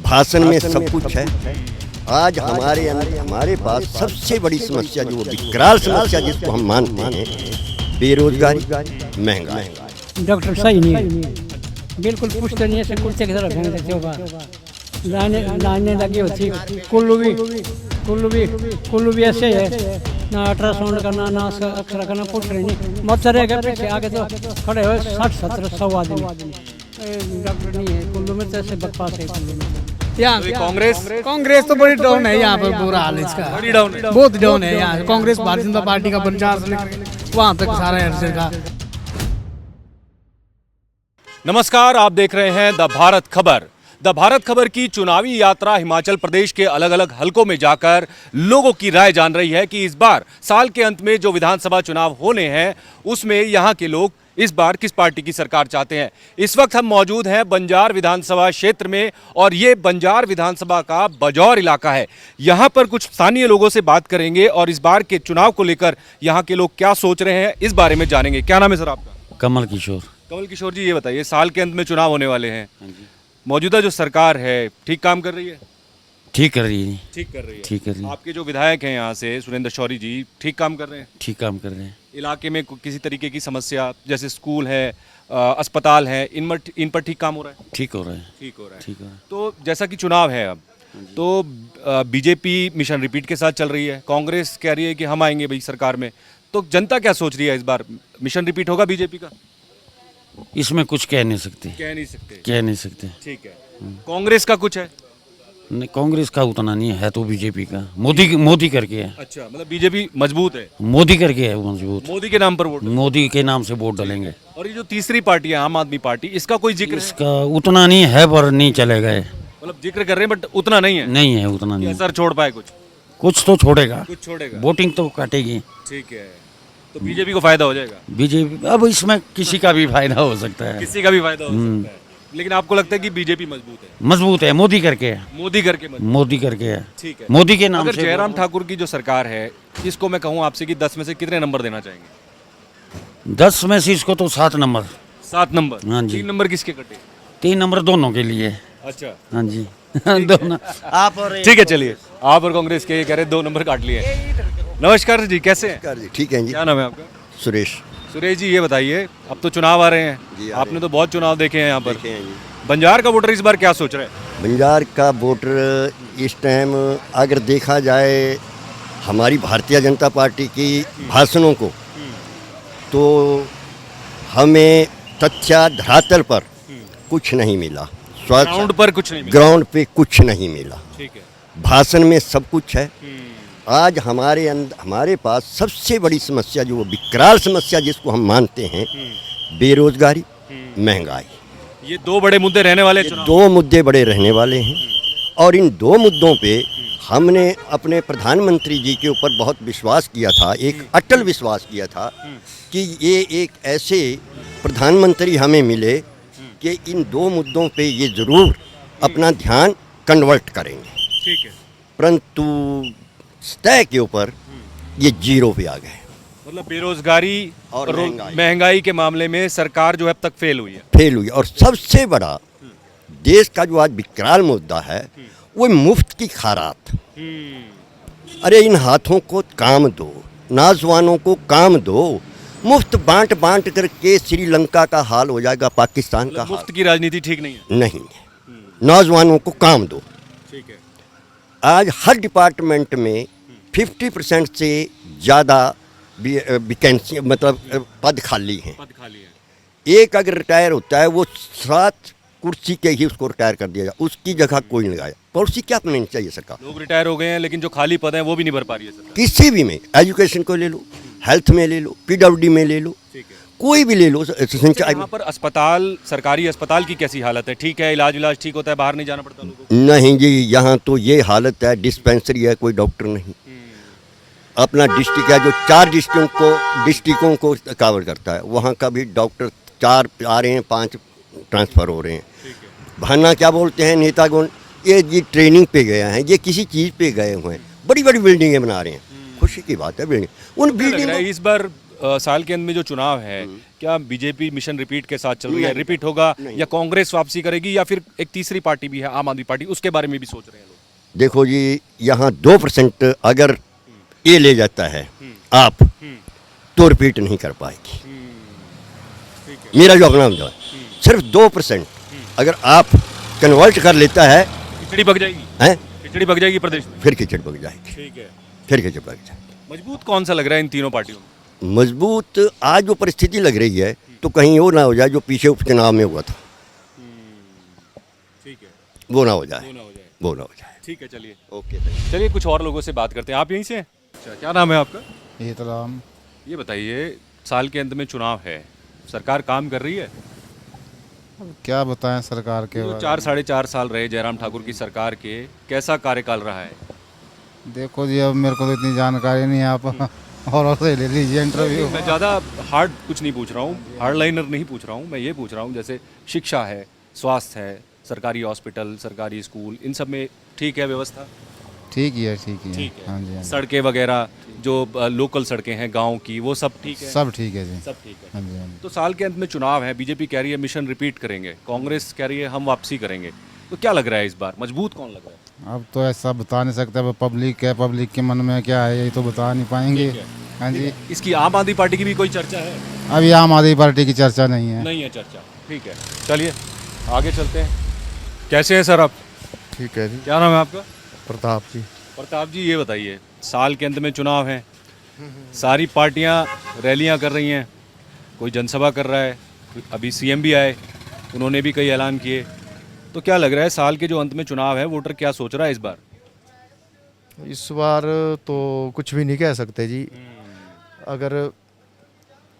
भाषण में सब कुछ है। आज हमारे पास सबसे बड़ी समस्या जो विकराल समस्या जिसको हम मानते हैं, बेरोजगारी, महंगाई। डॉक्टर सही नहीं है, बिल्कुल पूछते नहीं है, कुर्ते की तरफ फेंक देते हो। लाने लगी होती, कुल्लू भी ऐसे है, ना अल्ट्रासाउंड करना, ना अक्सर करना, पूछ रहे नहीं। मत रहेगा पीछे आगे तो खड़े हो 60-70-100 आदमी। डॉक्टर नहीं है कुल्लू में, तो ऐसे बकवास है कुल्लू में। यहाँ कांग्रेस तो बड़ी डाउन है, यहाँ पर बुरा हाल है इसका, बड़ी डाउन है, बहुत डाउन है यहाँ। कांग्रेस भारतीय जनता पार्टी का प्रचार से लेकर वहाँ तक सारा है का। नमस्कार, आप देख रहे हैं द भारत खबर। द भारत खबर की चुनावी यात्रा हिमाचल प्रदेश के अलग अलग हलकों में जाकर लोगों की राय जान रही है कि इस बार साल के अंत में जो विधानसभा चुनाव होने हैं उसमें यहाँ के लोग इस बार किस पार्टी की सरकार चाहते हैं। इस वक्त हम मौजूद हैं बंजार विधानसभा क्षेत्र में और ये बंजार विधानसभा का बजौर इलाका है। यहाँ पर कुछ स्थानीय लोगों से बात करेंगे और इस बार के चुनाव को लेकर यहाँ के लोग क्या सोच रहे हैं इस बारे में जानेंगे। क्या नाम है सर आपका? कमल किशोर। कमल किशोर जी, ये बताइए, साल के अंत में चुनाव होने वाले हैं, मौजूदा जो सरकार है ठीक काम कर रही है? ठीक कर रही है। ठीक कर रही है। ठीक कर रही है। आपके जो विधायक हैं यहाँ से, सुरेंद्र शौरी जी, ठीक काम कर रहे हैं? ठीक काम कर रहे हैं। इलाके में किसी तरीके की समस्या जैसे स्कूल है, अस्पताल है, इन पर ठीक काम हो रहा है? ठीक हो रहा है। ठीक हो रहा है। ठीक हो रहा है। तो जैसा कि चुनाव है अब, तो बीजेपी मिशन रिपीट के साथ चल रही है, कांग्रेस कह रही है कि हम आएंगे भाई सरकार में, तो जनता क्या सोच रही है इस बार, मिशन रिपीट होगा बीजेपी का? इसमें कुछ कह नहीं सकते। कह नहीं सकते। कह नहीं सकते। ठीक है। कांग्रेस का कुछ है? नहीं, कांग्रेस का उतना नहीं है तो बीजेपी का मोदी करके है। अच्छा, मतलब बीजेपी मजबूत है? मोदी करके है वो मजबूत। मोदी के नाम पर वोट? मोदी के नाम से वोट डालेंगे। और ये जो तीसरी पार्टी है आम आदमी पार्टी, इसका कोई जिक्र है? इसका उतना नहीं है पर नहीं चलेगा। मतलब जिक्र कर रहे हैं बट उतना नहीं है? नहीं है, उतना नहीं। असर छोड़ पाए? कुछ तो छोड़ेगा। कुछ छोड़ेगा। वोटिंग तो काटेगी। ठीक है, तो बीजेपी को फायदा हो जाएगा? बीजेपी अब इसमें किसी का भी फायदा हो सकता है। किसी का भी फायदा हो सकता है, लेकिन आपको लगता है कि बीजेपी मजबूत है? मजबूत है, मोदी करके है। मोदी करके मजबूत। मोदी करके है। ठीक है। मोदी के नाम अगर से जयराम ठाकुर की जो सरकार है, इसको मैं कहूँ आपसे कि 10 में से कितने नंबर देना चाहेंगे? 10 में से इसको तो 7 नंबर। 7 नंबर? हाँ जी। 3 नंबर किसके कटे? 3 नंबर दोनों के लिए। अच्छा। हाँ जी। दोनों आप और ठीक है, चलिए, आप और कांग्रेस के कह रहे 2 नंबर काट लिए। नमस्कार जी, कैसे हैं? जी ठीक है जी। क्या नाम है आपका? सुरेश। सुरेश जी, ये बताइए, अब तो चुनाव आ रहे हैं, आपने तो बहुत चुनाव देखे हैं यहाँ पर। देखे हैं जी। बंजार का वोटर इस बार क्या सोच रहे हैं? बंजार का वोटर इस टाइम अगर देखा जाए हमारी भारतीय जनता पार्टी की भाषणों को, तो हमें तथ्य धरातल पर कुछ नहीं मिला। ग्राउंड पर कुछ नहीं मिला? ग्राउंड पे कुछ नहीं मिला। ठीक है। भाषण में सब कुछ है। आज हमारे पास सबसे बड़ी समस्या जो विकराल समस्या जिसको हम मानते हैं, बेरोजगारी, महंगाई, ये 2 बड़े मुद्दे रहने वाले चुनाव। 2 मुद्दे बड़े रहने वाले हैं और इन 2 मुद्दों पे हमने अपने प्रधानमंत्री जी के ऊपर बहुत विश्वास किया था, एक अटल विश्वास किया था कि ये एक ऐसे प्रधानमंत्री हमें मिले कि इन 2 मुद्दों पे ये ज़रूर अपना ध्यान कन्वर्ट करेंगे। ठीक है। परंतु तय के ऊपर ये 0 पे आ गए। मतलब बेरोजगारी और महंगाई के मामले में सरकार जो है अब तक फेल हुई है। फेल हुई। और सबसे बड़ा देश का जो आज विकराल मुद्दा है वो मुफ्त की खैरात। अरे इन हाथों को काम दो, नौजवानों को काम दो। मुफ्त बांट बांट करके श्रीलंका का हाल हो जाएगा, पाकिस्तान का हाल। मुफ्त की राजनीति ठीक नहीं है? नहीं है। नौजवानों को काम दो। ठीक है। आज हर डिपार्टमेंट में 50% से ज़्यादा वैकेंसी मतलब पद खाली हैं। पद खाली है। एक अगर रिटायर होता है वो 7 कुर्सी के ही उसको रिटायर कर दिया जाए, उसकी जगह कोई नहीं लगाया। पॉलिसी क्या अपनानी चाहिए सरकार? लोग रिटायर हो गए हैं लेकिन जो खाली पद हैं वो भी नहीं भर पा रही है सरकार। किसी भी में, एजुकेशन को ले लो, हेल्थ में ले लो, PWD में ले लो, ठीक है, कोई भी ले लो। सिंचाई यहाँ पर अस्पताल, सरकारी अस्पताल की कैसी हालत है? ठीक है, इलाज ठीक होता है, बाहर नहीं जाना पड़ता लोगों को? नहीं जी, यहाँ तो ये हालत है, डिस्पेंसरी है, कोई डॉक्टर नहीं। अपना डिस्ट्रिक्ट है जो 4 डिस्ट्रिक्टों को कवर करता है, वहाँ का भी डॉक्टर 4 आ रहे हैं, 5 ट्रांसफ़र हो रहे हैं। बहाना क्या बोलते हैं नेतागण, ये ट्रेनिंग पे गए हैं, ये किसी चीज़ पे गए हुए हैं, बड़ी बड़ी बिल्डिंगें बना रहे हैं। खुशी की बात है बिल्डिंग, उन बिल्डिंग इस बार साल के अंत में जो चुनाव है, क्या बीजेपी मिशन रिपीट के साथ चल रही है, रिपीट होगा या कांग्रेस वापसी करेगी या फिर एक तीसरी पार्टी भी है आम आदमी पार्टी, उसके बारे में भी सोच रहे हैं लोग? देखो जी, यहाँ 2% अगर ये ले जाता है आप तो रिपीट नहीं कर पाएगी। मेरा जो नाम जो है सिर्फ 2% अगर आप कन्वर्ट कर लेता है, खिचड़ी पक जाएगी, हैं खिचड़ी पक जाएगी प्रदेश में। फिर खिचड़ पक जाएगी, ठीक है। फिर खिचड़ पक जाएगी। मजबूत कौन सा लग रहा है इन तीनों पार्टियों में? मजबूत आज जो परिस्थिति लग रही है तो कहीं वो ना हो जाए जो पीछे उपचुनाव में हुआ था, ठीक है, वो ना हो जाए, वो ना हो जाए। वो ना हो जाए। ठीक है, चलिए ओके। चलिए कुछ और लोगों से बात करते हैं। आप यहीं से हैं? अच्छा, क्या नाम है आपका? ये तो हम ये बताइए, साल के अंत में चुनाव है, सरकार काम कर रही है? अब क्या बताएं सरकार के जो बारे 4-4.5 साल रहे जयराम ठाकुर की सरकार के, कैसा कार्यकाल रहा है? में। देखो जी, अब मेरे को तो इतनी जानकारी नहीं है, आप और से ले लीजिए इंटरव्यू। मैं ज़्यादा हार्ड कुछ नहीं पूछ रहा हूँ, हार्ड लाइनर नहीं पूछ रहा हूँ, मैं ये पूछ रहा हूँ जैसे शिक्षा है, स्वास्थ्य है, सरकारी हॉस्पिटल, सरकारी स्कूल, इन सब में ठीक है व्यवस्था? ठीक ही है, ठीक ही है। ठीक है। हाँ जी, हाँ जी। सड़कें वगैरह जो लोकल सड़कें हैं गांव की, वो सब ठीक है? सब ठीक है जी। सब ठीक है। हाँ जी, हाँ जी। तो साल के अंत में चुनाव है, बीजेपी कह रही है मिशन रिपीट करेंगे, कांग्रेस कह रही है हम वापसी करेंगे, तो क्या लग रहा है इस बार मजबूत कौन लग रहा है? अब तो ऐसा बता नहीं सकते, अब पब्लिक है, पब्लिक के मन में क्या है ये तो बता नहीं पाएंगे। हाँ जी। इसकी आम आदमी पार्टी की भी कोई चर्चा है? अभी आम आदमी पार्टी की चर्चा नहीं है। नहीं है चर्चा, ठीक है। चलिए आगे चलते हैं। कैसे हैं सर आप? ठीक है जी। क्या नाम है आपका? प्रताप जी। प्रताप जी, ये बताइए, साल के अंत में चुनाव है, सारी पार्टियां रैलियां कर रही हैं, कोई जनसभा कर रहा है, अभी सीएम भी आए, उन्होंने भी कई ऐलान किए, तो क्या लग रहा है साल के जो अंत में चुनाव है, वोटर क्या सोच रहा है इस बार? इस बार तो कुछ भी नहीं कह सकते जी। अगर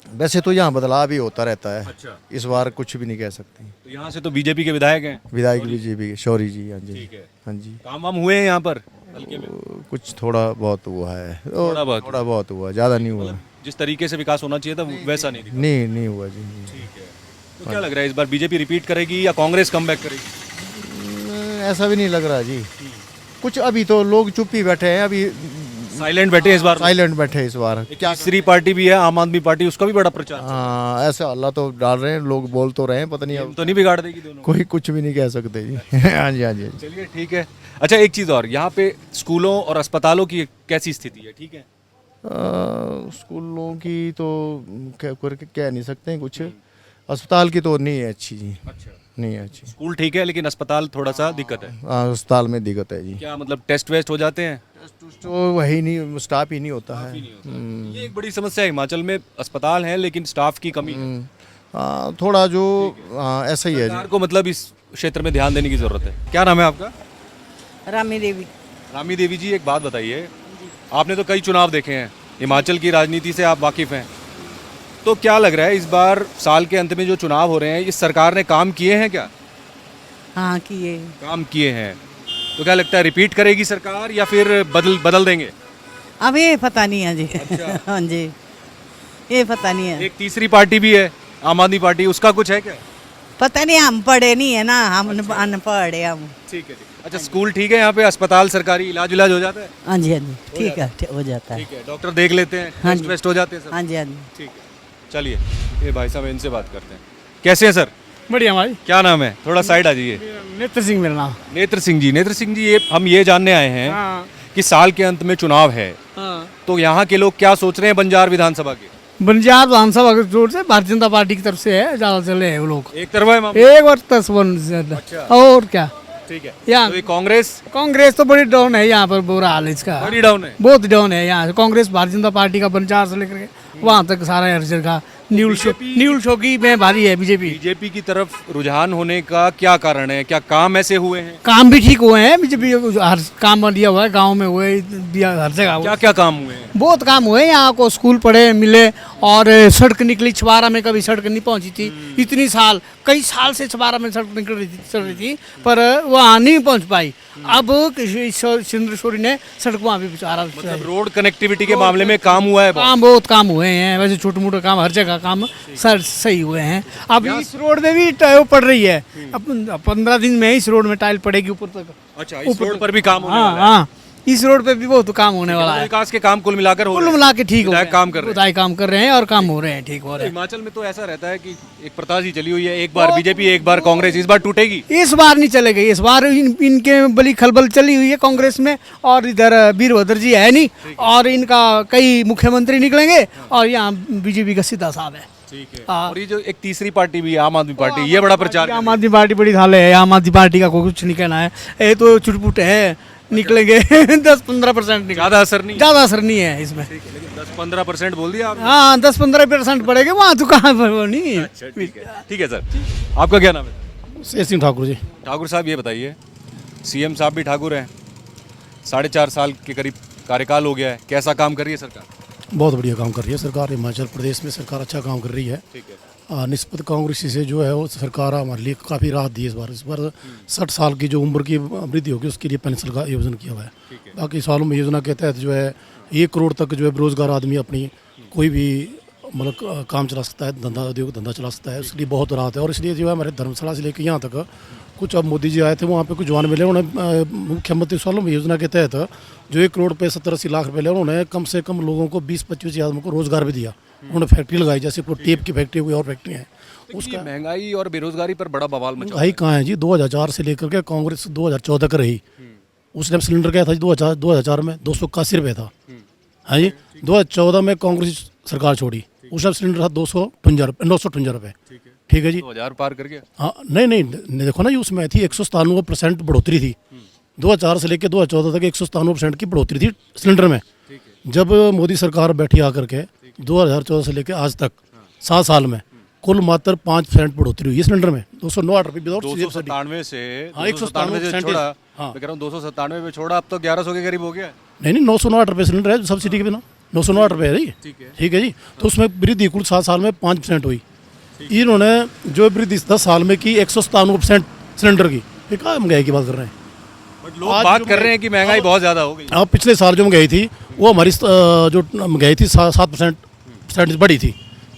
वैसे तो यहाँ बदलाव भी होता रहता है, अच्छा। इस बार कुछ भी नहीं कह सकते। तो यहाँ से तो बीजेपी के विधायक हैं, विधायक बीजेपी शौरी जी। हाँ जी, ठीक है। हाँ जी। काम वाम हुए हैं यहाँ पर हल्के में? कुछ थोड़ा बहुत हुआ है, थोड़ा बहुत? थोड़ा बहुत हुआ, ज़्यादा नहीं हुआ। जिस तरीके से विकास होना चाहिए था वैसा नहीं दिखा। नहीं हुआ जी। ठीक है। तो क्या लग रहा है इस बार बीजेपी रिपीट करेगी या कांग्रेस कमबैक करेगी? ऐसा भी नहीं लग रहा जी कुछ। अभी तो लोग चुप ही बैठे हैं, अभी साइलेंट बैठे हैं इस बार? साइलेंट बैठे हैं इस बार। क्या तीसरी पार्टी भी है आम आदमी पार्टी, उसका भी बड़ा प्रचार है। हाँ, ऐसा अल्लाह तो डाल रहे हैं, लोग बोल तो रहे हैं, पता नहीं अब तो नहीं बिगाड़ देगी दोनों? कोई कुछ भी नहीं कह सकते जी। हाँ जी, हाँ जी। चलिए ठीक है। अच्छा, एक चीज़ और, यहाँ पे स्कूलों और अस्पतालों की कैसी स्थिति है? ठीक है? स्कूलों की तो कह नहीं सकते हैं कुछ। अस्पताल की तो नहीं है अच्छी जी, अच्छा, नहीं है अच्छी। स्कूल ठीक है लेकिन अस्पताल थोड़ा सा दिक्कत है। अस्पताल में दिक्कत है जी। क्या मतलब टेस्ट वेस्ट हो जाते हैं? तो वही नहीं, स्टाफ ही नहीं होता है। ये एक बड़ी समस्या है हिमाचल में, अस्पताल हैं लेकिन स्टाफ की कमी है। थोड़ा जो ऐसा ही है सरकार जी। को मतलब इस क्षेत्र में ध्यान देने की जरूरत है। क्या नाम है आपका? रामी देवी। रामी देवी जी, एक बात बताइए, आपने तो कई चुनाव देखे हैं, हिमाचल की राजनीति से आप वाकिफ हैं, तो क्या लग रहा है इस बार साल के अंत में जो चुनाव हो रहे हैं, इस सरकार ने काम किए हैं क्या? हाँ किए। काम किए हैं, तो क्या लगता है रिपीट करेगी सरकार या फिर बदल देंगे? अब ये पता नहीं है जी। हाँ जी, ये पता नहीं है। एक तीसरी पार्टी भी है आम आदमी पार्टी, उसका कुछ है क्या? पता नहीं, हम पढ़े नहीं है ना, हम अनपढ़ है हम। ठीक है। अच्छा, स्कूल ठीक है यहाँ पे, अस्पताल सरकारी इलाज हो जाता है? हाँ जी, हाँ जी, ठीक है, हो जाता है। ठीक है, डॉक्टर देख लेते हैं, हाँ टेस्ट जी। वेस्ट हो जाते हैं सब? हाँ जी, हाँ जी। ठीक है, चलिए ये भाई साहब, इनसे बात करते हैं। कैसे हैं सर? बढ़िया भाई। क्या नाम है? थोड़ा साइड आ जाइए। नेत्र सिंह मेरा नाम। नेत्र सिंह जी, नेत्र सिंह जी, ये हम ये जानने आए हैं हाँ। कि साल के अंत में चुनाव है, हाँ। तो यहाँ के लोग क्या सोच रहे हैं बंजार विधानसभा के? बंजार विधानसभा के जोर से भारतीय जनता पार्टी की तरफ से है, ज्यादा चले हैं वो लोग। एक तरफा है मामला? एक बार 10 ज्यादा। अच्छा। और क्या, ठीक है। यहाँ तो ये कांग्रेस तो बड़ी डाउन है यहाँ पर, बुरा हाल है इसका, बड़ी डाउन है। बहुत डाउन है यहाँ से। कांग्रेस भारतीय जनता पार्टी का बंजार से लेकर के वहाँ तक सारा हर जगह न्यूल शोकी में भारी है बीजेपी। बीजेपी की तरफ रुझान होने का क्या कारण है? क्या काम ऐसे हुए हैं? काम भी ठीक हुए हैं, बीजेपी हर काम दिया हुआ है, गांव में हुए, दिया हर जगह। क्या क्या काम हुए हैं? बहुत काम हुए यहाँ को, स्कूल पढ़े मिले, और सड़क निकली। छबारा में कभी सड़क नहीं पहुंची थी, इतनी साल, कई साल से छबारा में सड़क निकल रही थी पर वहाँ नहीं पहुंच पाई। अब सिंधेश्वरी ने सड़क वहाँ भी सारा, मतलब रोड कनेक्टिविटी के मामले में काम हुआ है? काम बहुत काम हुए हैं, वैसे छोटे मोटे काम हर जगह काम सर सही हुए हैं। अब इस रोड में भी टाइल पड़ रही है, अब 15 दिन में इस रोड में टाइल पड़ेगी ऊपर तक। अच्छा, इस रोड पर भी काम होने हाँ वाला है? हाँ, इस रोड पे भी बहुत काम होने वाला है। विकास के काम कुल मिलाकर हो कुल रहे हैं। मिला के ठीक हो विधायक काम कर रहे हैं। विधायक काम कर रहे हैं और काम हो रहे हैं, ठीक हो रहे हैं। हिमाचल में तो ऐसा रहता है कि एक प्रथा सी चली हुई है, एक बार बीजेपी एक बार कांग्रेस, इस बार टूटेगी। इस बार नहीं चलेगी, इस बार इनके बड़ी खलबल चली हुई है कांग्रेस में, और इधर वीरभद्र जी है नहीं, और इनका कई मुख्यमंत्री निकलेंगे, और यहाँ बीजेपी का सीधा साहब है। ठीक है। हाँ। और ये जो एक तीसरी पार्टी भी है, आम आदमी पार्टी, ये बड़ा प्रचार आम आदमी पार्टी बड़ी थाले है, आम आदमी पार्टी का कोई कुछ नहीं कहना है, ये तो चुटपुट है, निकलेंगे 10-15% ज्यादा असर नहीं, ज़्यादा असर नहीं है इसमें। लेकिन 10-15% बोल दिया आपने। हाँ 10-15% पड़ेगा, वहाँ तो कहाँ पर वो नहीं। अच्छा, ठीक है सर। आपका क्या नाम है? शेर सिंह ठाकुर जी। ठाकुर साहब, ये बताइए, सीएम साहब भी ठाकुर हैं, 4.5 साल के करीब कार्यकाल हो गया है, कैसा काम कर रही है सरकार? बहुत बढ़िया काम कर रही है सरकार, हिमाचल प्रदेश में सरकार अच्छा काम कर रही है। ठीक है। निस्बत कांग्रेस से जो है वो सरकार हमारे लिए काफ़ी राहत दी है इस बार 60 साल की जो उम्र की वृद्धि होगी उसके लिए पेंशन का आयोजन किया हुआ है। बाकी सालों में योजना के तहत जो है 1 करोड़ तक जो है बेरोजगार आदमी अपनी कोई भी मतलब काम चला सकता है, धंधा चला सकता है, उसके लिए बहुत राहत है। और इसलिए जो है हमारे धर्मशाला से लेकर यहाँ तक कुछ अब मोदी जी आए थे, वहाँ पे कुछ जवान मिले, उन्होंने मुख्यमंत्री स्वावलंबन योजना के तहत जो 1 करोड़ पे 70-80 लाख रुपए ले, उन्होंने कम से कम लोगों को 20-25 आदमियों को रोजगार भी दिया। उन्होंने फैक्ट्री लगाई, जैसे कोई टेप की फैक्ट्री, कोई और फैक्ट्री है। उसका महंगाई और बेरोजगारी पर बड़ा बवाल मचा। महंगाई कहाँ है जी, 2004 से लेकर के कांग्रेस 2014 तक रही। उस टाइम सिलेंडर क्या था जी, 2004 में 281 रुपये था। हाँ जी, 2014 में कांग्रेस सरकार छोड़ी, उस टाइम सिलेंडर था 958 रुपये। ठीक है जी, 2000 पार कर गया। हाँ नहीं, देखो ना, ये उसमें थी 197% बढ़ोतरी थी। 2004 से लेकर 2014 तक 197% की बढ़ोतरी थी सिलेंडर में। जब मोदी सरकार बैठी आकर के 2014 से लेकर आज तक 7 साल में कुल मात्र 5% बढ़ोतरी हुई है सिलेंडर में। 209 रुपये विदाउट 297 से, हाँ, 197 से छोड़ा, हाँ। मैं कह रहा हूँ 297 पे छोड़ा, अब तो 1100 के करीब हो गया। नहीं 909 रुपये सिलेंडर है सब्सिडी के बिना, 909 रुपये है जी। ठीक है जी, तो उसमें वृद्धि कुल 7 साल में 5% हुई। इन्होंने जो वृद्धि 10 साल में की 197% सिलेंडर की, ये कहाँ महंगाई की बात कर रहे हैं? लोग बात कर रहे हैं कि महंगाई बहुत ज्यादा हो गई। अब पिछले साल जो महंगाई थी वो हमारी जो महंगाई थी 7% बढ़ी थी।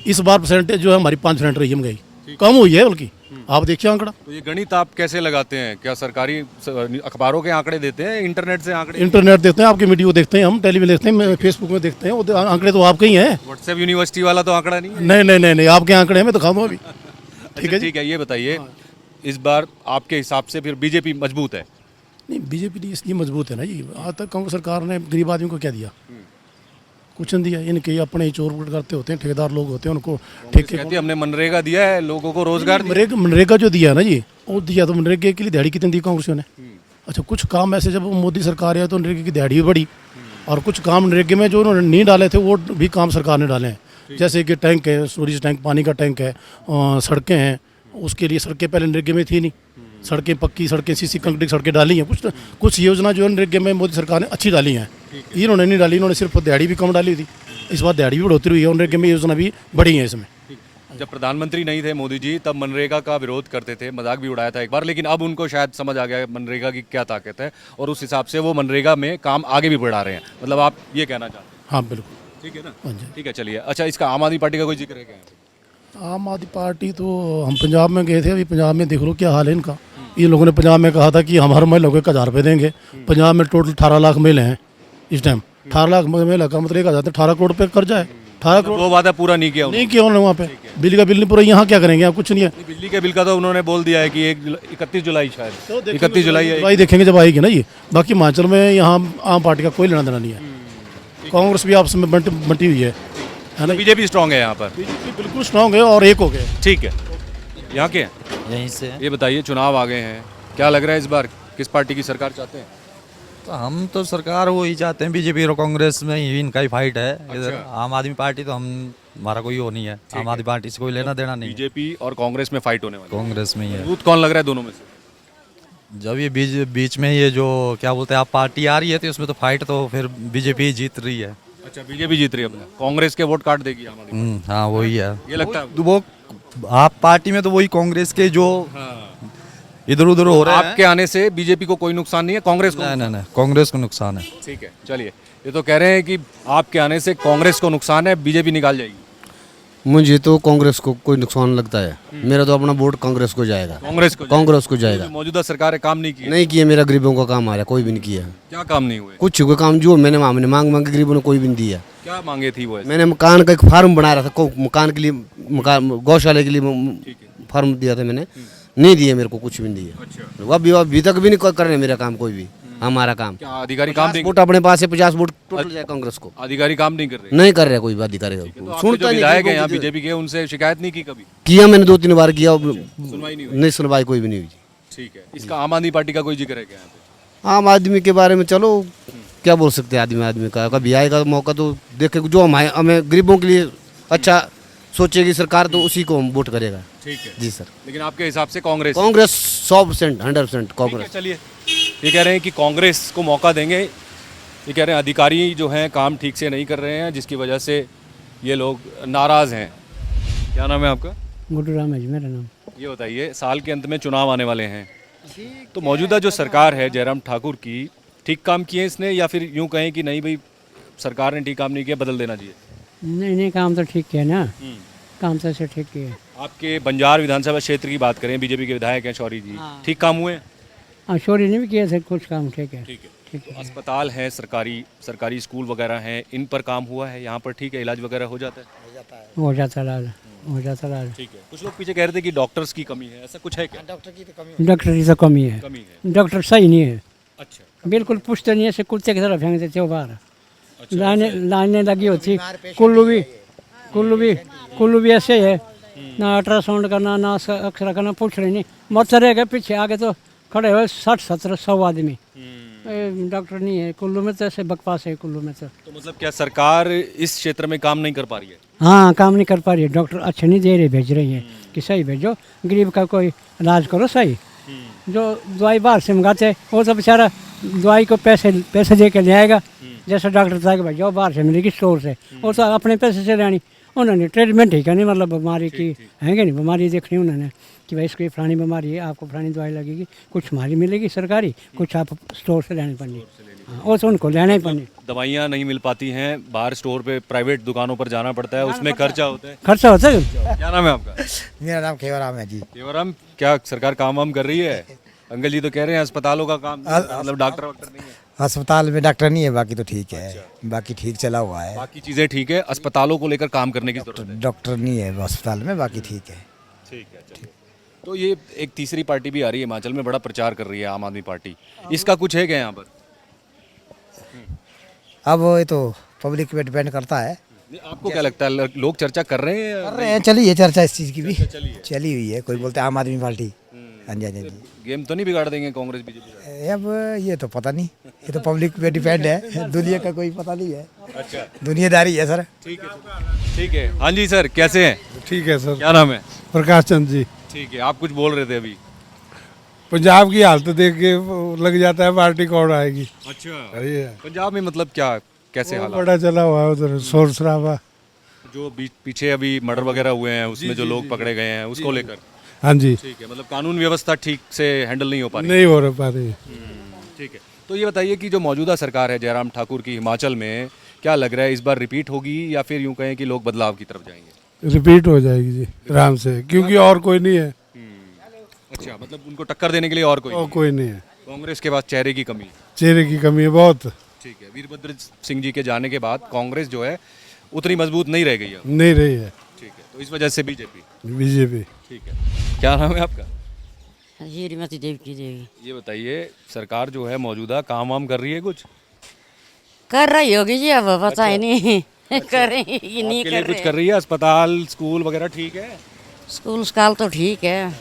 इस बार परसेंटेज जो है हमारी 5% रही है महंगाई, कम हुई है बल्कि। आप देखिए आंकड़ा। तो ये गणित आप कैसे लगाते हैं? क्या सरकारी अखबारों के आंकड़े देते हैं, इंटरनेट से आंकड़े? इंटरनेट देखते हैं, आपके वीडियो देखते हैं, हम टेलीविजन देखते हैं, फेसबुक में देखते हैं, वो आंकड़े तो आपके ही हैं। व्हाट्सएप यूनिवर्सिटी वाला तो आंकड़ा नहीं है? नहीं, आपके आंकड़े हैं, मैं दिखा दूँ अभी। ठीक है, ठीक है। ये बताइए, इस बार आपके हिसाब से फिर बीजेपी मजबूत है? नहीं, बीजेपी नहीं इसलिए मजबूत है ना जी, आज तक कांग्रेस सरकार ने गरीब आदमी को क्या दिया? कुछ नहीं दिया। इनके अपने ही चोर करते होते हैं, ठेकेदार लोग होते हैं, उनको ठेके कहती है हमने मनरेगा दिया है, लोगों को रोजगार दिया। मनरेगा जो दिया ना जी, वो दिया तो मनरेगा के लिए दिहाड़ी कितनी दी कांग्रेस ने? अच्छा, कुछ काम ऐसे जब मोदी सरकार है तो मनरेगा की दिहाड़ी भी बढ़ी, और कुछ काम मनरेगा में जो उन्होंने नहीं डाले थे वो भी काम सरकार ने डाले हैं। जैसे कि टैंक है, स्टोरेज टैंक, पानी का टैंक है, सड़कें हैं, उसके लिए सड़कें पहले मनरेगा में थी नहीं, सड़कें पक्की सड़कें, सीसी कंक्रीट की सड़कें डाली हैं। कुछ योजना जो है मनरेगा में मोदी सरकार ने अच्छी डाली हैं, इन्होंने नहीं डाली, इन्होंने सिर्फ दिहाड़ी भी कम डाली थी। इस बार दिहाड़ी भी बढ़ोतरी हुई है, मनरेगा में योजना भी बढ़ी है इसमें। जब प्रधानमंत्री नहीं थे मोदी जी, तब मनरेगा का विरोध करते थे, मजाक भी उड़ाया था एक बार, लेकिन अब उनको शायद समझ आ गया मनरेगा की क्या ताकत है, और उस हिसाब से वो मनरेगा में काम आगे भी बढ़ा रहे हैं। मतलब आप ये कहना चाहते हैं? हाँ बिल्कुल, ठीक है ना? हाँ जी। ठीक है, चलिए। अच्छा, इसका आम आदमी पार्टी का कोई जिक्र है क्या? आम आदमी पार्टी तो हम पंजाब में गए थे, अभी पंजाब में देख लो क्या हाल है इनका। इन लोगों ने पंजाब में कहा था कि हम हर महिला को 1000 रुपये देंगे। पंजाब में टोटल 18 लाख महिला हैं इस टाइम। 18 लाख महिला का मतलब 18 करोड़ रुपये कर्जा है। 18 करोड़ वो वादा पूरा नहीं किया नहीं किया उन्होंने वहाँ पे। बिजली का बिल नहीं पूरा, यहाँ क्या करेंगे? यहाँ कुछ नहीं है। बिजली के बिल का तो उन्होंने बोल दिया है कि 31 जुलाई शायद 31 जुलाई देखेंगे जब आएगी ना ये। बाकी हिमाचल में यहाँ आम पार्टी का कोई लेना देना नहीं है। कांग्रेस भी आपस में बंटी हुई है ना। बीजेपी स्ट्रांग है यहाँ पर? बीजेपी बिल्कुल स्ट्रांग है और एक हो गए। ठीक है, यहाँ के यहीं से। ये बताइए, चुनाव आ गए हैं, क्या लग रहा है इस बार किस पार्टी की सरकार चाहते हैं? तो हम तो सरकार वो ही चाहते हैं, बीजेपी और कांग्रेस में ही इनका ही फाइट है। इधर आम आदमी पार्टी तो हमारा कोई वो नहीं है, आम आदमी पार्टी से कोई लेना देना नहीं। बीजेपी और कांग्रेस में फाइट होने वाली है। कांग्रेस में ही है। मजबूत कौन लग रहा है दोनों में से? जब ये बीच में ये जो क्या बोलते हैं आप पार्टी आ रही है, तो उसमें तो फाइट तो फिर बीजेपी जीत रही है। अच्छा, बीजेपी जीत रही है, कांग्रेस के वोट काट देगी आम आदमी? हाँ वही है, ये लगता है। वो आप पार्टी में तो वही कांग्रेस के जो इधर उधर हो रहे हैं। आपके आने से बीजेपी को कोई नुकसान नहीं है, कांग्रेस को? नहीं, कांग्रेस को नुकसान है। ठीक है, चलिए। ये तो कह रहे हैं कि आपके आने से कांग्रेस को नुकसान है, बीजेपी निकाल जाएगी। मुझे तो कांग्रेस को कोई नुकसान लगता है। मेरा तो अपना वोट कांग्रेस को जाएगा। कांग्रेस को जाएगा। जो मौजूदा सरकार है काम नहीं किया। नहीं किया, मेरा गरीबों का काम आ रहा है, कोई भी नहीं किया। क्या काम नहीं हुए? कुछ कोई काम जो हमने मांग मांग के गरीबों ने कोई भी नहीं दिया। क्या मांगे थी वो? मैंने मकान का एक फार्म बना रहा था, मकान के लिए, मकान गौशाला के लिए फार्म दिया था मैंने, नहीं दिए मेरे को, कुछ भी नहीं दिया। अच्छा। अभी तक भी नहीं कर रहे मेरा काम कोई भी, हमारा काम। क्या अधिकारी काम नहीं? वोट अपने पास है 50 वोट टोटल जाए कांग्रेस को। अधिकारी काम नहीं कर रहे? नहीं कर रहा कोई भी अधिकारी। सुनता विधायक है यहाँ बीजेपी के, उनसे शिकायत नहीं की कभी? किया मैंने 2-3 बार किया, सुनवाई नहीं हुई? नहीं सुनवाई कोई भी नहीं हुई। ठीक है। इसका आम आदमी पार्टी का कोई जिक्र है क्या यहाँ पे? आम आदमी के बारे में चलो क्या बोल सकते हैं, आदमी का कभी आएगा मौका तो देखे, जो हमें गरीबों के लिए अच्छा सोचेगी सरकार तो उसी को हम वोट करेगा। ठीक है जी सर। लेकिन आपके हिसाब से कांग्रेस 100% 100% कांग्रेस। चलिए, ये कह रहे हैं कि कांग्रेस को मौका देंगे। ये कह रहे हैं अधिकारी जो हैं काम ठीक से नहीं कर रहे हैं, जिसकी वजह से ये लोग नाराज़ हैं। क्या नाम है आपका? गुड्डू राम है जी मेरा नाम। ये बताइए, साल के अंत में चुनाव आने वाले हैं, तो मौजूदा जो सरकार है जयराम ठाकुर की, ठीक काम किए इसने, या फिर यूँ कहें कि नहीं भाई सरकार ने ठीक काम नहीं किया, बदल देना चाहिए? नहीं, काम तो ठीक किया ना, काम तो ऐसे ठीक किया। आपके बंजार विधानसभा क्षेत्र की बात करें, बीजेपी के विधायक हैं शौरी जी, ठीक काम हुए हैं? शौरी ने भी किए थे कुछ काम। ठीक है। ठीक है। अस्पताल है, सरकारी स्कूल वगैरह हैं, इन पर काम हुआ है यहाँ पर? ठीक है, इलाज वगैरह हो जाता है? हो जाता इलाज। ठीक है। कुछ लोग पीछे कह रहे थे कि डॉक्टर्स की कमी है, ऐसा कुछ है क्या? डॉक्टर की तो कमी है। डॉक्टर सही नहीं है। अच्छा। बिल्कुल पूछते नहीं, ऐसे कुत्ते की तरह फेंक देते हो बाहर। लाइनें लगी होती, कुल्लू भी ऐसे है, ना अल्ट्रासाउंड करना, ना एक्सरे करना, पूछ रहे नहीं। मत रहेगा पीछे आगे तो खड़े हुए 60-70-100 आदमी। डॉक्टर नहीं है कुल्लू में, तो ऐसे बकवास है कुल्लू में। तो मतलब क्या सरकार इस क्षेत्र में काम नहीं कर पा रही है? हाँ, काम नहीं कर पा रही है। डॉक्टर अच्छे नहीं दे रहे, भेज रही है कि सही भेजो, गरीब का कोई इलाज करो सही। जो दवाई बाहर से मंगाते वो तो बेचारा दवाई को पैसे दे के ले आएगा। जैसे डॉक्टर था कि भाई जाओ बाहर से मिलेगी स्टोर से, वो तो अपने पैसे से लेनी। उन्होंने ट्रीटमेंट ही करनी, मतलब बीमारी की है कि नहीं, बीमारी देखनी उन्होंने कि भाई इसको फलानी बीमारी है, आपको फलानी दवाई लगेगी, कुछ हमारी मिलेगी सरकारी, कुछ आप स्टोर से लेनी पड़नी। वो तो उनको लेना ही पड़नी। दवाइयाँ नहीं मिल पाती हैं, बाहर स्टोर पे प्राइवेट दुकानों पर जाना पड़ता है, उसमें खर्चा होता है। क्या नाम है आपका? मेरा नाम केवराम है जी। केवराम, क्या सरकार काम वाम कर रही है? अंकल जी तो कह रहे हैं अस्पतालों का काम, मतलब डॉक्टर नहीं है। अस्पताल में डॉक्टर नहीं है, बाकी तो ठीक है, बाकी ठीक चला हुआ है, बाकी चीज़ें ठीक है, अस्पतालों को लेकर काम करने की जरूरत है। डॉक्टर नहीं है अस्पताल में, बाकी ठीक है। ठीक है, चलिए। तो ये एक तीसरी पार्टी भी आ रही है हिमाचल में, बड़ा प्रचार कर रही है आम आदमी पार्टी, इसका कुछ है क्या यहाँ पर? अब ये तो पब्लिक पे डिपेंड करता है। आपको क्या लगता है, लोग चर्चा कर रहे हैं? कर रहे हैं, चली है चर्चा इस चीज़ की भी, चली हुई है। कोई बोलते हैं आम आदमी पार्टी। हाँ जी, हाँ जी। गेम तो नहीं बिगाड़ देंगे कांग्रेस बीजेपी? अब ये तो पता नहीं, ये तो पब्लिक पे डिपेंड है, दुनिया का कोई पता नहीं है। अच्छा, दुनियादारी है सर। ठीक है, ठीक है। हाँ जी सर, कैसे हैं? ठीक है सर। क्या नाम है? प्रकाश चंद जी। ठीक है, आप कुछ बोल रहे थे अभी। पंजाब की हालत देख के लग जाता है पार्टी कौन आएगी। अच्छा, ये पंजाब में मतलब क्या, कैसे हालात? बड़ा चला हुआ है उधर, शोर शराबा। जो पीछे अभी मर्डर वगैरह हुए हैं, उसमें जो लोग पकड़े गए हैं, उसको लेकर? हाँ जी। ठीक है, मतलब कानून व्यवस्था ठीक से हैंडल नहीं हो पा रही? नहीं हो पा रही। ठीक है। तो ये बताइए कि जो मौजूदा सरकार है जयराम ठाकुर की हिमाचल में, क्या लग रहा है इस बार रिपीट होगी, या फिर यूं कहें कि लोग बदलाव की तरफ जाएंगे? रिपीट हो जाएगी जी, आराम से, क्योंकि और कोई नहीं है। अच्छा, मतलब उनको टक्कर देने के लिए और कोई नहीं है। कांग्रेस के पास चेहरे की कमी? चेहरे की कमी है बहुत। ठीक है। वीरभद्र सिंह जी के जाने के बाद कांग्रेस जो है उतनी मजबूत नहीं रह गई है? नहीं रही है। ठीक है, तो इस वजह से बीजेपी। ठीक है। क्या नाम है आपका? हीरीमती देवी। ये बताइए, सरकार जो है मौजूदा काम वाम कर रही है कुछ? कर रही होगी जी, अब पता ही नहीं कर रही कि नहीं कर रही? कर कुछ कर रही है? अस्पताल स्कूल वगैरह ठीक है? स्कूल स्काल तो ठीक है,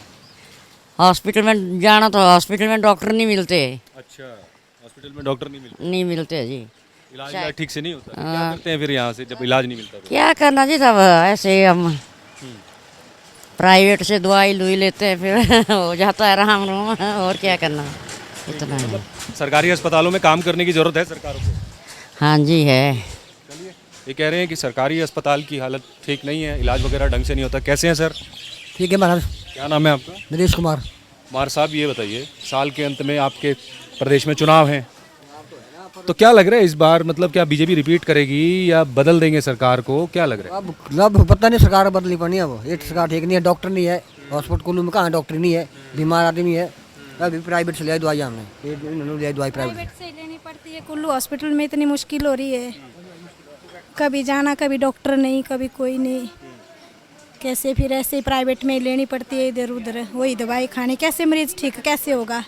हॉस्पिटल में जाना तो हॉस्पिटल में डॉक्टर नहीं मिलते। अच्छा, हॉस्पिटल में डॉक्टर नहीं मिलते जी। इलाज ठीक से नहीं होता? क्या करते हैं फिर यहाँ से जब इलाज नहीं मिलता? क्या करना जी, सब ऐसे हम प्राइवेट से दवाई लुई लेते हैं, फिर हो जाता है आराम रूम, और क्या करना, इतना है। सरकारी अस्पतालों में काम करने की जरूरत है सरकारों को? हाँ जी है। चलिए, ये कह रहे हैं कि सरकारी अस्पताल की हालत ठीक नहीं है, इलाज वगैरह ढंग से नहीं होता। कैसे हैं सर? ठीक है महाराज। क्या नाम है आपका? नरेश कुमार। साहब, ये बताइए, साल के अंत में आपके प्रदेश में चुनाव हैं, तो क्या लग रहा है इस बार, मतलब क्या बीजेपी रिपीट करेगी या बदल देंगे सरकार को, क्या लग रहा है? अब पता नहीं सरकार बदलनी पड़नी है। अब एक सरकार ठीक नहीं है, डॉक्टर नहीं है हॉस्पिटल कुल्लू में, कहाँ डॉक्टर नहीं है, बीमार आदमी है। अभी प्राइवेट से ले दवाई हमने, ले दवाई प्राइवेट से लेनी पड़ती है। कुल्लू हॉस्पिटल में इतनी मुश्किल हो रही है, कभी जाना कभी डॉक्टर नहीं, कभी कोई नहीं, कैसे फिर ऐसे ही प्राइवेट में लेनी पड़ती है इधर उधर, वही दवाई खानी, कैसे मरीज ठीक कैसे होगा,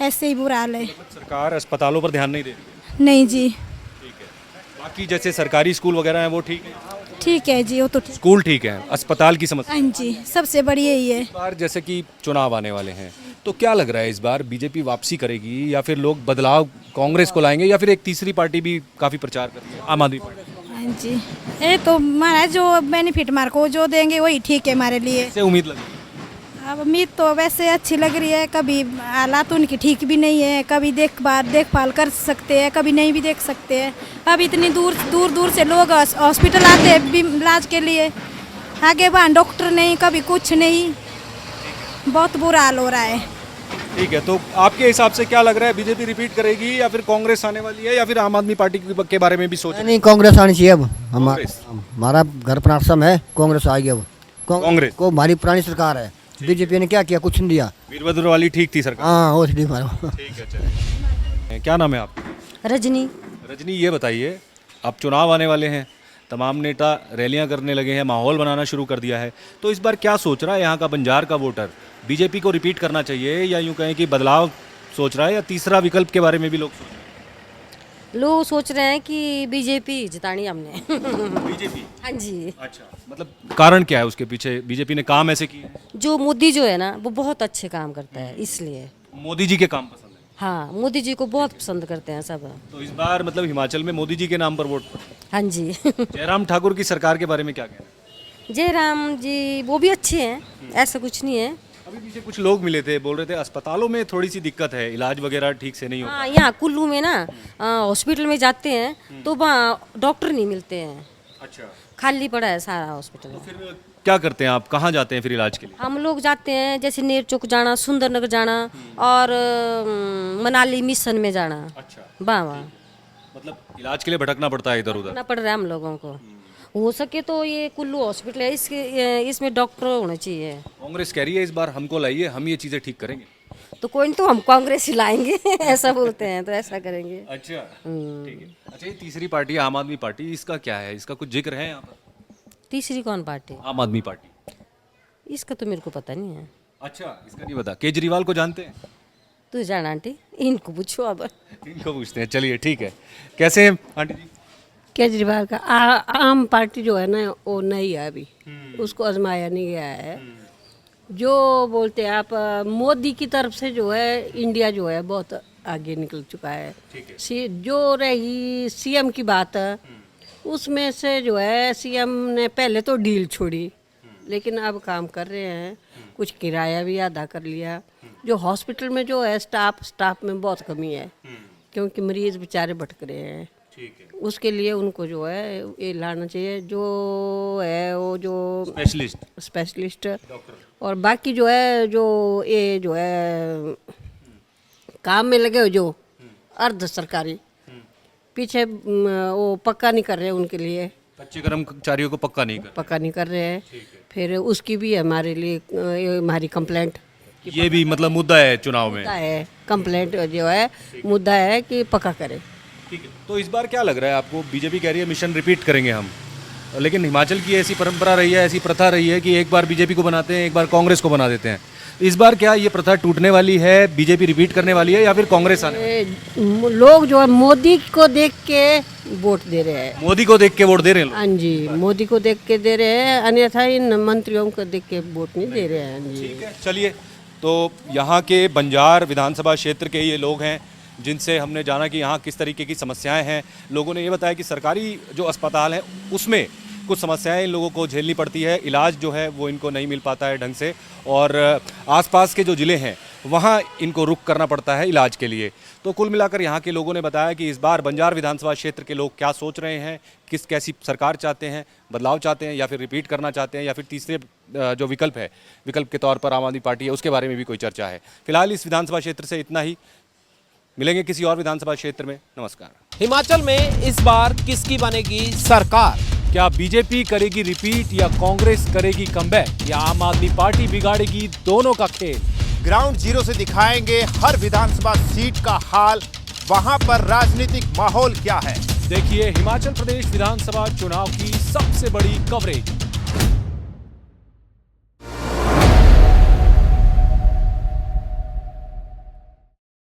ऐसे ही बुरा हाल है। सरकार अस्पतालों पर ध्यान नहीं दे रही है? नहीं जी। बाकी जैसे सरकारी स्कूल वगैरह हैं वो ठीक है? ठीक है जी, वो तो ठीक। स्कूल ठीक है, अस्पताल की समस्या? हाँ जी, सबसे बड़ी यही है। इस बार जैसे कि चुनाव आने वाले हैं, तो क्या लग रहा है इस बार बीजेपी वापसी करेगी या फिर लोग बदलाव कांग्रेस को लाएंगे, या फिर एक तीसरी पार्टी भी काफ़ी प्रचार करती है, आम आदमी पार्टी? हाँ जी, ये तो महाराज जो बेनिफिट मार को जो देंगे वही ठीक है हमारे लिए। कैसे उम्मीद लगी? अब उम्मीद तो वैसे अच्छी लग रही है, कभी हालात उनकी ठीक भी नहीं है, कभी देखभाल कर सकते हैं, कभी नहीं भी देख सकते हैं। अब इतनी दूर से लोग हॉस्पिटल आते हैं इलाज के लिए, आगे वहाँ डॉक्टर नहीं, कभी कुछ नहीं, बहुत बुरा हाल हो रहा है। ठीक है, तो आपके हिसाब से क्या लग रहा है, बीजेपी रिपीट करेगी या फिर कांग्रेस आने वाली है, या फिर आम आदमी पार्टी के बारे में भी सोच? नहीं, कांग्रेस आनी चाहिए। अब हमारा घर पर आश्रम है, कांग्रेस आएगी। अब कांग्रेस को हमारी पुरानी सरकार है, बीजेपी ने क्या किया, कुछ नहीं दिया। वीरभद्र वाली ठीक थी सरकार? हाँ, वो ठीक है। चलिए, क्या नाम है आपका? रजनी। रजनी, ये बताइए, अब चुनाव आने वाले हैं, तमाम नेता रैलियां करने लगे हैं, माहौल बनाना शुरू कर दिया है, तो इस बार क्या सोच रहा है यहाँ का बंजार का वोटर? बीजेपी को रिपीट करना चाहिए, या यूँ कहें कि बदलाव सोच रहा है, या तीसरा विकल्प के बारे में भी लोग सोच रहे हैं? लोग सोच रहे हैं कि बीजेपी जितानी हमने। बीजेपी? हाँ जी। अच्छा, मतलब कारण क्या है उसके पीछे? बीजेपी ने काम ऐसे किए? जो मोदी जो है ना वो बहुत अच्छे काम करता है, इसलिए मोदी जी के काम पसंद है? हाँ, मोदी जी को बहुत पसंद करते हैं सब। तो इस बार मतलब हिमाचल में मोदी जी के नाम पर वोट? हाँ जी। जयराम ठाकुर की सरकार के बारे में क्या कहना है? जयराम जी वो भी अच्छे हैं, ऐसा कुछ नहीं है। अभी पीछे कुछ लोग मिले थे, बोल रहे थे अस्पतालों में थोड़ी सी दिक्कत है, इलाज वगैरह ठीक से नहीं होता। हाँ, यहाँ कुल्लू में ना हॉस्पिटल में जाते हैं तो वहाँ डॉक्टर नहीं मिलते हैं। अच्छा, खाली पड़ा है सारा हॉस्पिटल। तो फिर क्या करते हैं आप, कहाँ जाते हैं फिर इलाज के लिए? हम लोग जाते हैं जैसे नेर चौक जाना, सुंदरनगर जाना, और मनाली मिशन में जाना। अच्छा, वहाँ मतलब इलाज के लिए भटकना पड़ता है इधर उधर? ना पड़ रहा है हम लोगों को। हो सके तो ये कुल्लू हॉस्पिटल है, इसमें डॉक्टर होने चाहिए। कांग्रेस कह रही है इस बार हमको लाइए, हम ये चीज़ें ठीक करेंगे। तो कोई नहीं, तो हम कांग्रेस ही लाएंगे। ऐसा बोलते हैं तो ऐसा करेंगे। अच्छा, ठीक है। अच्छा, ये तीसरी पार्टी आम आदमी पार्टी, इसका क्या है, इसका कुछ जिक्र है यहाँ पर? तीसरी कौन पार्टी? आम आदमी पार्टी। इसका तो मेरे को पता नहीं है। अच्छा, इसका नहीं पता। केजरीवाल को जानते हैं? तू जान आंटी, इनको पूछो अब। इनको पूछते हैं, चलिए ठीक है। कैसे हैं आंटी जी? केजरीवाल का आम पार्टी जो है ना वो नहीं है अभी, उसको आजमाया नहीं गया है। जो बोलते हैं आप, मोदी की तरफ से जो है इंडिया जो है बहुत आगे निकल चुका है। जो रही सीएम की बात, उसमें से जो है सीएम ने पहले तो डील छोड़ी, लेकिन अब काम कर रहे हैं, कुछ किराया भी अदा कर लिया। जो हॉस्पिटल में जो है स्टाफ में बहुत कमी है, क्योंकि मरीज बेचारे भटक रहे हैं। उसके लिए उनको जो है ये लाना चाहिए, जो है वो जो स्पेशलिस्ट, और बाकी जो है जो ये जो है काम में लगे हो जो अर्ध सरकारी, पीछे वो पक्का नहीं कर रहे उनके लिए, कच्चे कर्मचारियों को पक्का नहीं कर रहे हैं। फिर उसकी भी हमारे लिए हमारी कंप्लेंट, ये भी मतलब मुद्दा है चुनाव में, है कंप्लेंट जो है मुद्दा है कि पक्का करें। ठीक है, तो इस बार क्या लग रहा है आपको? बीजेपी कह रही है मिशन रिपीट करेंगे हम, लेकिन हिमाचल की ऐसी परंपरा रही है, ऐसी प्रथा रही है कि एक बार बीजेपी को बनाते हैं, एक बार कांग्रेस को बना देते हैं। इस बार क्या ये प्रथा टूटने वाली है, बीजेपी रिपीट करने वाली है, या फिर कांग्रेस आने? लोग जो है मोदी को देख के वोट दे रहे हैं। मोदी को देख के वोट दे रहे हैं? हाँ जी, मोदी को देख के दे रहे हैं, अन्यथा इन मंत्रियों को देख के वोट नहीं दे रहे हैं जी। ठीक है, चलिए, तो यहाँ के बंजार विधानसभा क्षेत्र के ये लोग हैं जिनसे हमने जाना कि यहाँ किस तरीके की समस्याएं हैं। लोगों ने ये बताया कि सरकारी जो अस्पताल है उसमें कुछ समस्याएं इन लोगों को झेलनी पड़ती है, इलाज जो है वो इनको नहीं मिल पाता है ढंग से, और आसपास के जो ज़िले हैं वहाँ इनको रुक करना पड़ता है इलाज के लिए। तो कुल मिलाकर यहाँ के लोगों ने बताया कि इस बार बंजार विधानसभा क्षेत्र के लोग क्या सोच रहे हैं, कैसी सरकार चाहते हैं, बदलाव चाहते हैं, या फिर रिपीट करना चाहते हैं, या फिर तीसरे जो विकल्प है, विकल्प के तौर पर आम आदमी पार्टी है, उसके बारे में भी कोई चर्चा है। फिलहाल इस विधानसभा क्षेत्र से इतना ही। मिलेंगे किसी और विधानसभा क्षेत्र में। नमस्कार। हिमाचल में इस बार किसकी बनेगी सरकार? क्या बीजेपी करेगी रिपीट या कांग्रेस करेगी कमबैक या आम आदमी पार्टी बिगाड़ेगी दोनों का खेल? ग्राउंड जीरो से दिखाएंगे हर विधानसभा सीट का हाल, वहां पर राजनीतिक माहौल क्या है। देखिए हिमाचल प्रदेश विधानसभा चुनाव की सबसे बड़ी कवरेज